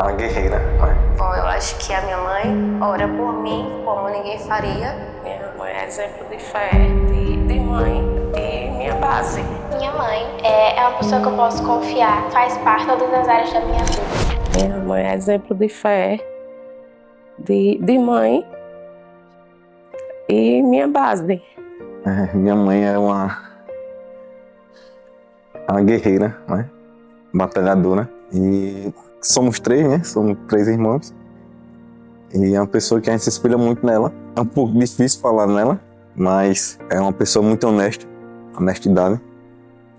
uma guerreira, né? Bom, eu acho que a minha mãe ora por mim como ninguém faria. Minha mãe é exemplo de fé, de mãe e minha base. Minha mãe é uma pessoa que eu posso confiar, faz parte de todas as áreas da minha vida. Minha mãe é exemplo de fé, de mãe e minha base. Minha mãe é uma guerreira, né? Batalhadora. E somos três, né? Somos 3 irmãos. E é uma pessoa que a gente se espelha muito nela. É um pouco difícil falar nela, mas é uma pessoa muito honesta. Honestidade.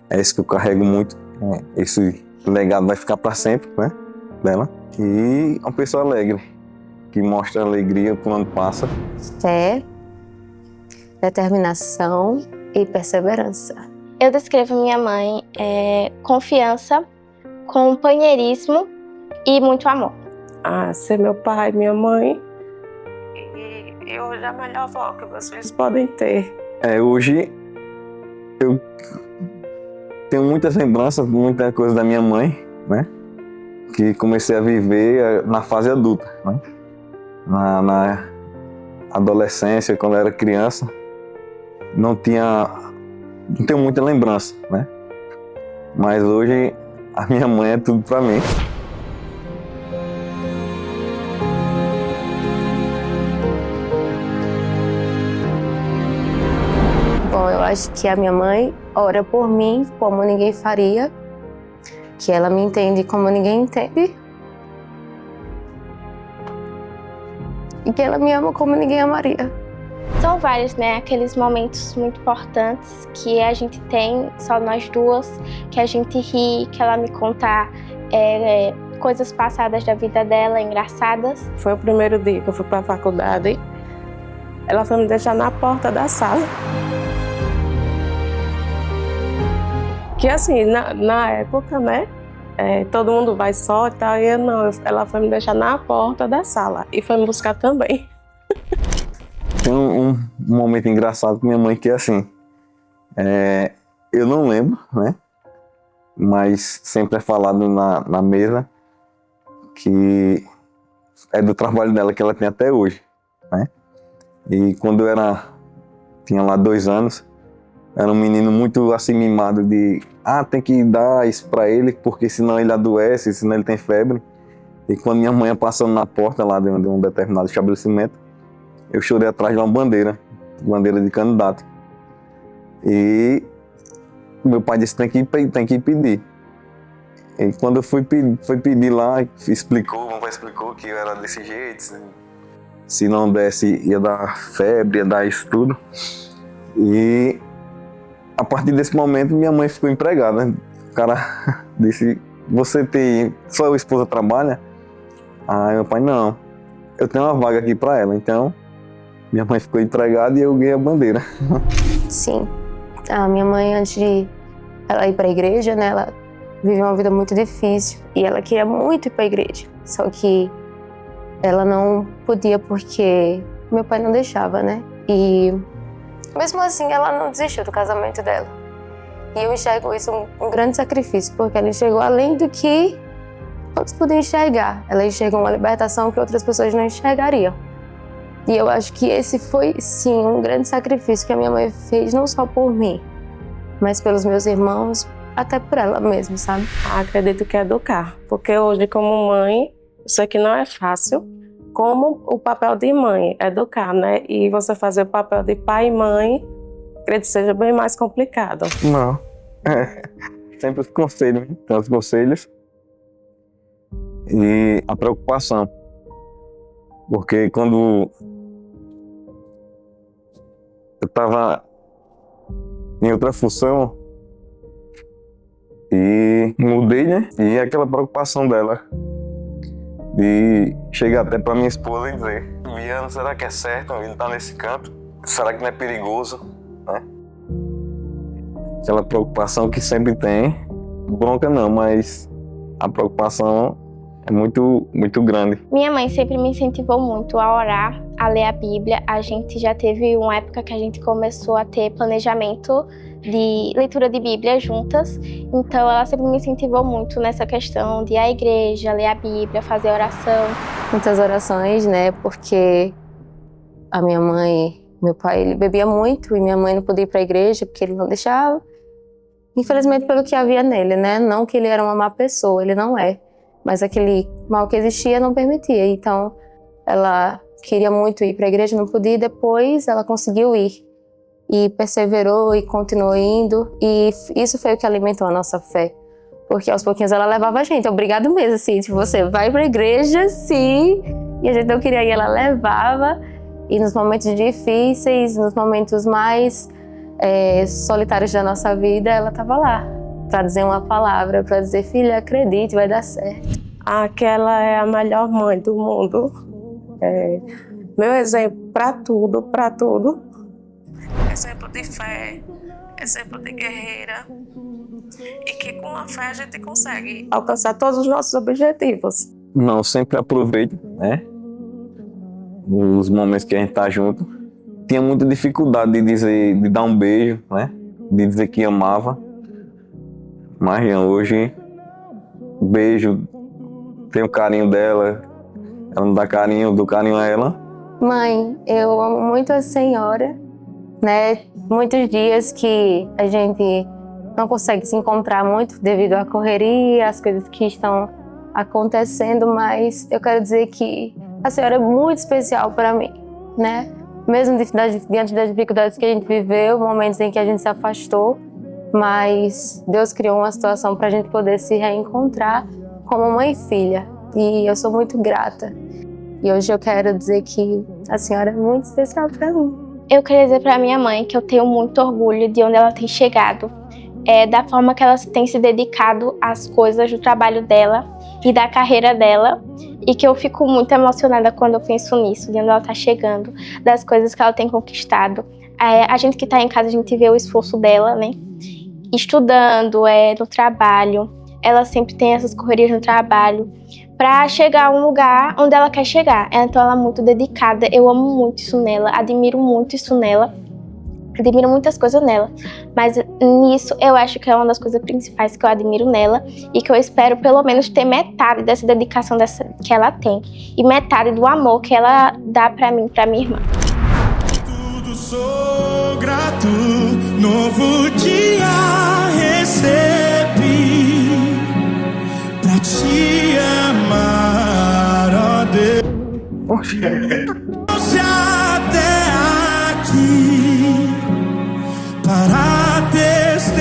É isso que eu carrego muito. Esse legado vai ficar para sempre, né? Dela. E uma pessoa alegre, que mostra alegria quando passa. Fé, determinação e perseverança. Eu descrevo minha mãe confiança, companheirismo e muito amor. Ser meu pai, minha mãe e hoje a melhor avó que vocês podem ter. Hoje eu tenho muitas lembranças, muita coisa da minha mãe, né? Que comecei a viver na fase adulta, né? Na adolescência, quando eu era criança, não tenho muita lembrança, né? Mas hoje a minha mãe é tudo pra mim. Bom, eu acho que a minha mãe ora por mim como ninguém faria, que ela me entende como ninguém entende e que ela me ama como ninguém amaria. São vários, né? Aqueles momentos muito importantes que a gente tem, só nós duas, que a gente ri, que ela me conta coisas passadas da vida dela, engraçadas. Foi o primeiro dia que eu fui para a faculdade. Ela foi me deixar na porta da sala. Que assim, na época, né? Todo mundo vai só e tal, e eu não. Ela foi me deixar na porta da sala e foi me buscar também. Tem um momento engraçado com minha mãe que é assim, eu não lembro, né? Mas sempre é falado na mesa que é do trabalho dela que ela tem até hoje, né? E quando eu tinha lá 2 anos, era um menino muito assim mimado de tem que dar isso pra ele porque senão ele adoece, senão ele tem febre. E quando minha mãe ia passando na porta lá de um determinado estabelecimento, eu chorei atrás de uma bandeira de candidato. E meu pai disse, tem que ir pedir. E quando eu fui pedir lá, meu pai explicou que eu era desse jeito, se não desse ia dar febre, ia dar isso tudo. E a partir desse momento minha mãe ficou empregada. O cara disse, sua esposa trabalha? Aí meu pai, não, eu tenho uma vaga aqui para ela, então minha mãe ficou empregada e eu ganhei a bandeira. Sim, a minha mãe, antes de ela ir para a igreja, né, ela viveu uma vida muito difícil e ela queria muito ir para a igreja, só que ela não podia porque meu pai não deixava, né? E mesmo assim ela não desistiu do casamento dela. E eu enxergo isso um grande sacrifício, porque ela enxergou além do que todos podiam enxergar. Ela enxergou uma libertação que outras pessoas não enxergariam. E eu acho que esse foi, sim, um grande sacrifício que a minha mãe fez, não só por mim, mas pelos meus irmãos, até por ela mesma, sabe? Acredito que é educar, porque hoje como mãe, eu sei que não é fácil, como o papel de mãe, educar, né? E você fazer o papel de pai e mãe, acredito que seja bem mais complicado. Não, sempre os conselhos, né? Tem os conselhos e a preocupação, porque quando eu estava em outra função e mudei, né? E aquela preocupação dela de chegar até para minha esposa e dizer, Viana, será que é certo ele estar nesse canto? Será que não é perigoso? Né? Aquela preocupação que sempre tem, bronca não, mas a preocupação é muito, muito grande. Minha mãe sempre me incentivou muito a orar, a ler a Bíblia. A gente já teve uma época que a gente começou a ter planejamento de leitura de Bíblia juntas, então ela sempre me incentivou muito nessa questão de ir à igreja, ler a Bíblia, fazer oração. Muitas orações, né? Porque a minha mãe, meu pai, ele bebia muito e minha mãe não podia ir para a igreja porque ele não deixava. Infelizmente pelo que havia nele, né? Não que ele era uma má pessoa, ele não é. Mas aquele mal que existia não permitia. Então ela queria muito ir para a igreja, não podia, e depois ela conseguiu ir. E perseverou e continuou indo. E isso foi o que alimentou a nossa fé. Porque aos pouquinhos ela levava a gente, obrigado mesmo, assim, se você vai para a igreja, sim. E a gente não queria ir, ela levava. E nos momentos difíceis, nos momentos mais solitários da nossa vida, ela estava lá. Para dizer uma palavra, para dizer, filha, acredite, vai dar certo. Aquela é a melhor mãe do mundo. Meu exemplo para tudo, para tudo. Exemplo de fé, exemplo de guerreira. E que com a fé a gente consegue alcançar todos os nossos objetivos. Não, sempre aproveito, né? Os momentos que a gente tá junto. Tinha muita dificuldade de dar um beijo, né? De dizer que amava. Mas hoje, beijo, tenho carinho dela, ela me dá carinho, eu dou carinho a ela. Mãe, eu amo muito a senhora, né? Muitos dias que a gente não consegue se encontrar muito devido à correria, às coisas que estão acontecendo, mas eu quero dizer que a senhora é muito especial para mim, né? Mesmo diante das dificuldades que a gente viveu, momentos em que a gente se afastou, mas Deus criou uma situação para a gente poder se reencontrar como mãe e filha. E eu sou muito grata. E hoje eu quero dizer que a senhora é muito especial para mim. Eu queria dizer para minha mãe que eu tenho muito orgulho de onde ela tem chegado, da forma que ela tem se dedicado às coisas do trabalho dela e da carreira dela, e que eu fico muito emocionada quando eu penso nisso, de onde ela está chegando, das coisas que ela tem conquistado. A gente que está em casa, a gente vê o esforço dela, né? Estudando, no trabalho, ela sempre tem essas correrias no trabalho para chegar a um lugar onde ela quer chegar. Então ela é muito dedicada, eu amo muito isso nela, admiro muito isso nela, admiro muitas coisas nela, mas nisso eu acho que é uma das coisas principais que eu admiro nela e que eu espero pelo menos ter metade dessa dedicação que ela tem e metade do amor que ela dá para mim, para minha irmã. Tudo sou grato, novo dia recebi pra te amar, ó Deus. Trouxe até aqui para testemunhar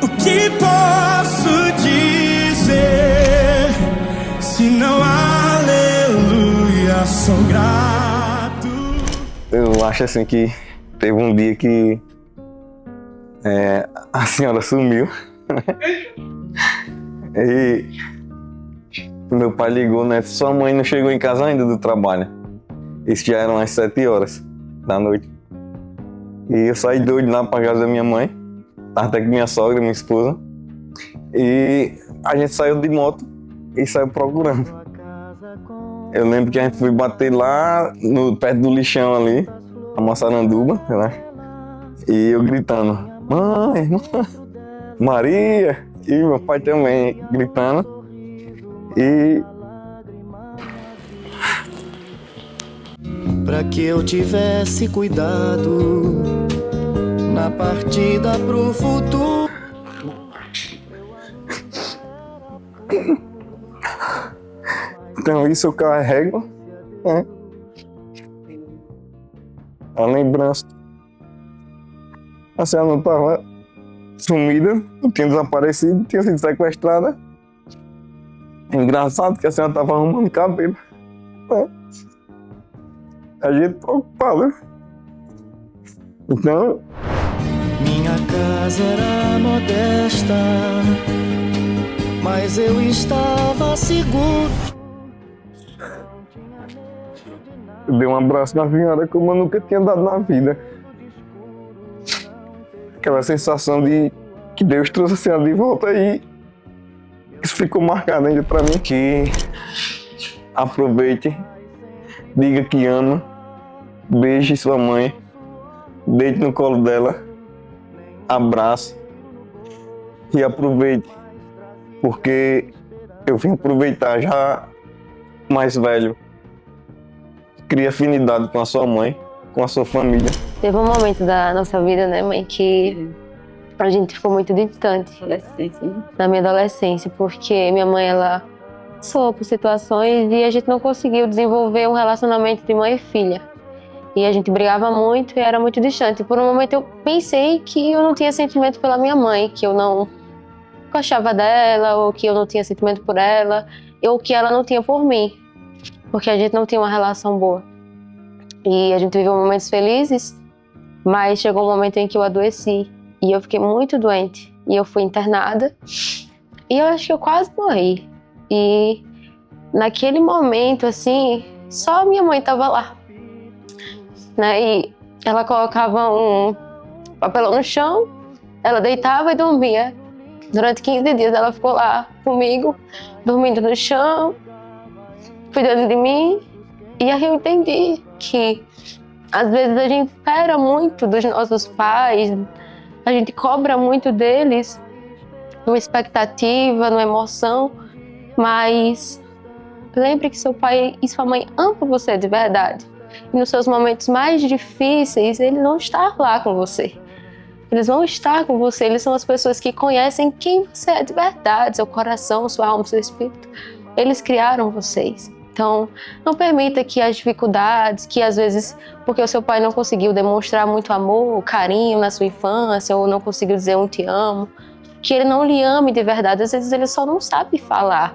o que posso dizer, se não aleluia, sou grato. Eu acho assim que teve um dia que a senhora sumiu. E meu pai ligou, né? Sua mãe não chegou em casa ainda do trabalho. Isso já eram as 7 horas da noite. E eu saí doido lá pra casa da minha mãe. Tava até com minha sogra, minha esposa. E a gente saiu de moto e saiu procurando. Eu lembro que a gente foi bater lá perto do lixão ali, a Massaranduba, né? E eu gritando, mãe, Maria! E meu pai também gritando. E pra que eu tivesse cuidado na partida pro futuro. então isso eu carrego, né? A lembrança. A senhora não estava sumida, não tinha desaparecido, tinha sido sequestrada. É engraçado que a senhora estava arrumando cabelo, né? A gente preocupado. Então, minha casa era modesta, mas eu estava seguro. eu dei um abraço na senhora como eu nunca tinha dado na vida. Aquela sensação de que Deus trouxe a senhora de volta aí. Isso ficou marcado ainda pra mim. Que aproveite, diga que ama, beije sua mãe deite no colo dela, abrace e aproveite, porque eu vim aproveitar já mais velho. Cria afinidade com a sua mãe, com a sua família. Teve um momento da nossa vida, né, mãe, que a gente ficou muito distante. Na minha adolescência, porque minha mãe, ela passou por situações e a gente não conseguiu desenvolver um relacionamento de mãe e filha. E a gente brigava muito e era muito distante. Por um momento eu pensei que eu não tinha sentimento pela minha mãe, que eu não gostava dela, ou que eu não tinha sentimento por ela, ou que ela não tinha por mim, porque a gente não tinha uma relação boa. E a gente viveu momentos felizes, mas chegou um momento em que eu adoeci e eu fiquei muito doente. E eu fui internada e eu acho que eu quase morri. E naquele momento, assim, só minha mãe estava lá, né? E ela colocava um papelão no chão, ela deitava e dormia. Durante 15 dias ela ficou lá comigo, dormindo no chão, cuidando de mim. E aí eu entendi que às vezes a gente espera muito dos nossos pais, a gente cobra muito deles, numa expectativa, numa emoção, mas lembre que seu pai e sua mãe amam você de verdade. E nos seus momentos mais difíceis, eles vão estar lá com você. Eles vão estar com você, eles são as pessoas que conhecem quem você é de verdade, seu coração, sua alma, seu espírito. Eles criaram vocês. Então, não permita que as dificuldades, que às vezes, porque o seu pai não conseguiu demonstrar muito amor, carinho na sua infância, ou não conseguiu dizer um te amo, que ele não lhe ame de verdade. Às vezes ele só não sabe falar,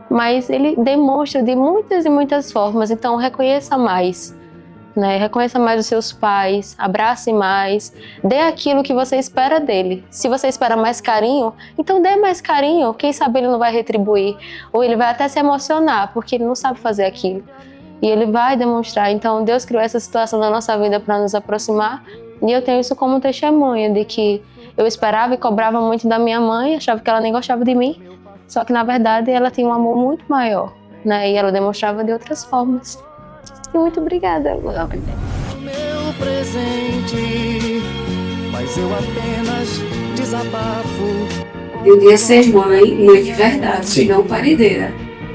mas ele demonstra de muitas e muitas formas. Então, reconheça mais, né? Reconheça mais os seus pais, abrace mais, dê aquilo que você espera dele. Se você espera mais carinho, então dê mais carinho. Quem sabe ele não vai retribuir, ou ele vai até se emocionar, porque ele não sabe fazer aquilo. E ele vai demonstrar. Então Deus criou essa situação na nossa vida para nos aproximar, e eu tenho isso como testemunha de que eu esperava e cobrava muito da minha mãe, achava que ela nem gostava de mim, só que na verdade ela tinha um amor muito maior, né? E ela demonstrava de outras formas. Muito obrigada. Meu presente, mas eu apenas desabafo. Eu devia ser mãe de verdade, não paredeira,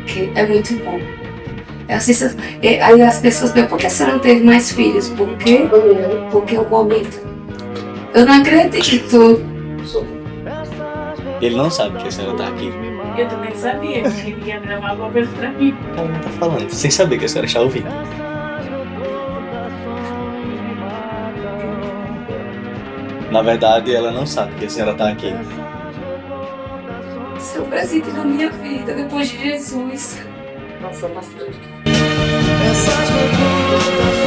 que é muito bom. Aí as pessoas perguntam, por que você não teve mais filhos? Porque é o momento. Eu não acredito. Ele não sabe que a senhora tá aqui. Eu também sabia que ele ia gravar alguma coisa pra mim. Ela não tá falando, sem saber que a senhora está ouvindo. Na verdade, ela não sabe que a senhora tá aqui. Seu presente na minha vida, depois de Jesus. Não sou pastor. Essas loucuras